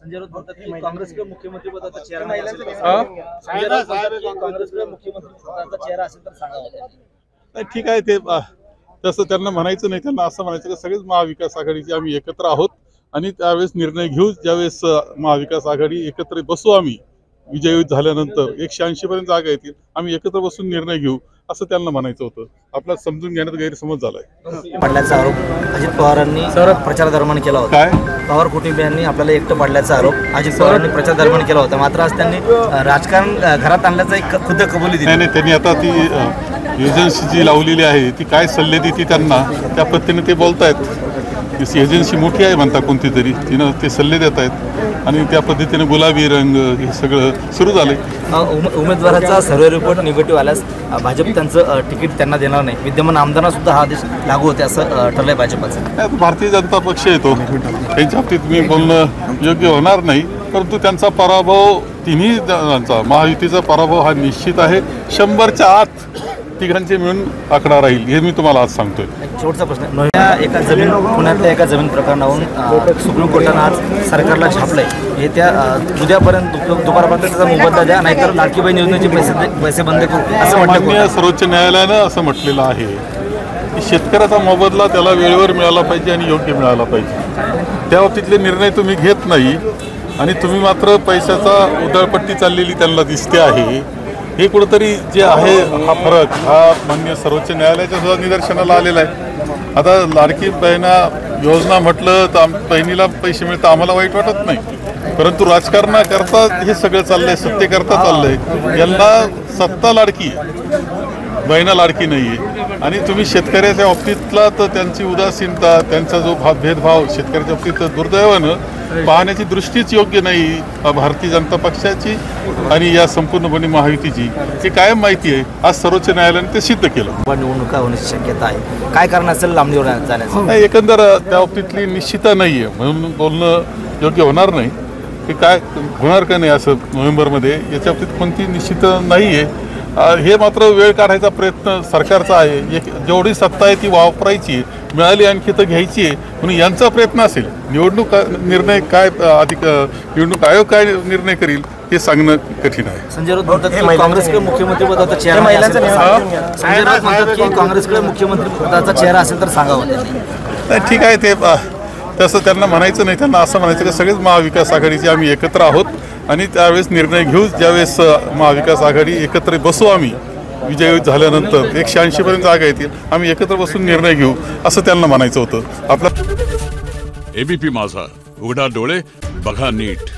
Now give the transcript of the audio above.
संजय राऊत म्हणतात की काँग्रेसकडे मुख्यमंत्री पदाचा चेहरा नाही असेल तर सांगा. संजय राऊत म्हणतात की काँग्रेसकडे मुख्यमंत्री पदाचा चेहरा असेल तर सांगावं. नाही, ठीक आहे. ते तसं त्यांना म्हणायचं नाही. त्यांना असं म्हणायचं की सगळेच महाविकास आघाडीचे आम्ही एकत्र आहोत आणि त्यावेळेस निर्णय घेऊ ज्यावेळेस महाविकास आघाडी एकत्र बसू. आम्ही विजयी झाल्यानंतर 180 पर्यंत जागा येतील, आम्ही एकत्र बसून निर्णय घेऊ असं त्यांना म्हणायचं होतं. आपला समजून घेण्यात गैरसमज झालाय. पडल्याचा आरोप अजित पवारांनी प्रचार दरम्यान केला होता. काय पवार कुटुंबियांनी आपल्याला एकटं पाडल्याचा आरोप अजित पवारांनी प्रचार दरम्यान केला होता. मात्र आज त्यांनी राजकारण घरात आणल्याचा एक खुद्द कबुली दिली. नाही, त्यांनी आता ती एजन्सी जी लावलेली आहे ती काय सल्ले देते त्यांना त्या पद्धतीने ते बोलतायत. एजन्सी मोठी आहे म्हणता कोणती तरी, तिनं ते सल्ले देत आहेत आणि त्या पद्धतीने गुलाबी रंग हे सगळं सुरू झालंय. उमेदवाराचा सर्वे रिपोर्ट निगेटिव्ह आल्यास भाजप त्यांचं तिकीट त्यांना देणार नाही. विद्यमान आमदारांना सुद्धा हा आदेश लागू होते असं ठरलंय भाजपचं. भारतीय जनता पक्ष येतो त्यांच्या बाबतीत मी बोलणं योग्य होणार नाही, परंतु त्यांचा पराभव तिन्ही जणांचा महायुतीचा पराभव हा निश्चित आहे. 100च्या आत तिघांचे मिळून आकडा राहील हे मी तुम्हाला आज सांगतोय. शेवटचा प्रश्न, पुण्यातल्या एका जमीन प्रकरणावरून सुप्रीम कोर्टानं आज सरकारला छापलंय. येत्या उद्यापर्यंत दुपारपर्यंत त्याचा मोबदला द्या, नाहीतर लाडकी बहीण योजनेचे पैसे बंद करू असं माननीय सर्वोच्च न्यायालयानं असं म्हटलेलं आहे की शेतकऱ्याचा मोबदला त्याला वेळेवर मिळाला पाहिजे आणि योग्य मिळाला पाहिजे. त्या बाबतीतले निर्णय तुम्ही घेत नाही आणि तुम्ही मात्र पैशाचा उधळपट्टी चाललेली त्यांना दिसते आहे. हे कुठंतरी जे आहे हा फरक हा माननीय सर्वोच्च न्यायालयाच्या सुद्धा निदर्शनाला आलेला आहे. आता लाडकी बहिणा योजना म्हटलं तर बहिणीला पैसे मिळतात, आम्हाला वाईट वाटत नाही, परंतु राजकारणाकरता हे सगळं चाललंय, सत्तेकरता चाललंय. यांना सत्ता लाडकी बहिणा लाडकी नाही आहे आणि तुम्ही शेतकऱ्याच्या बाबतीतला तर त्यांची उदासीनता, त्यांचा जो भेदभाव शेतकऱ्याच्या बाबतीत दुर्दैवानं पाहण्याची दृष्टीच योग्य नाही भारतीय जनता पक्षाची आणि या संपूर्णपणे महायुतीची. हे कायम माहिती आहे. आज सर्वोच्च न्यायालयाने ते सिद्ध केलं. निवडणुका होण्याची शक्यता आहे. काय कारण असेल लांबणीवर जाण्याचं? नाही, एकंदर त्या बाबतीतली निश्चितता नाही आहे म्हणून बोलणं योग्य होणार नाही. की काय होणार का नाही असं नोव्हेंबरमध्ये याच्या बाबतीत कोणती निश्चितता नाही आहे. हे मात्र वेळ काढायचा प्रयत्न सरकारचा आहे. जेवढी सत्ता आहे ती वापरायची, मिळाली आणखी तर घ्यायची आहे म्हणून यांचा प्रयत्न असेल. निवडणूक निर्णय काय निवडणूक आयोग काय निर्णय करील हे सांगणं कठीण आहे. संजय राऊत म्हणतात की काँग्रेसकडे मुख्यमंत्री पदाचा चेहरा संजय राऊत म्हणतात की काँग्रेसकडे मुख्यमंत्री पदाचा चेहरा असेल तर सांगावं. नाही, ठीक आहे. ते तसं त्यांना म्हणायचं नाही. त्यांना असं म्हणायचं की सगळेच महाविकास आघाडीचे आम्ही एकत्र आहोत आणि त्यावेळेस निर्णय घेऊ ज्यावेळेस महाविकास आघाडी एकत्र बसू. आम्ही विजयी झाल्यानंतर 180 पर्यंत जागा येतील, आम्ही एकत्र बसून निर्णय घेऊ असं त्यांना म्हणायचं होतं. आपला एबीपी माझा, उघडा डोळे बघा नीट.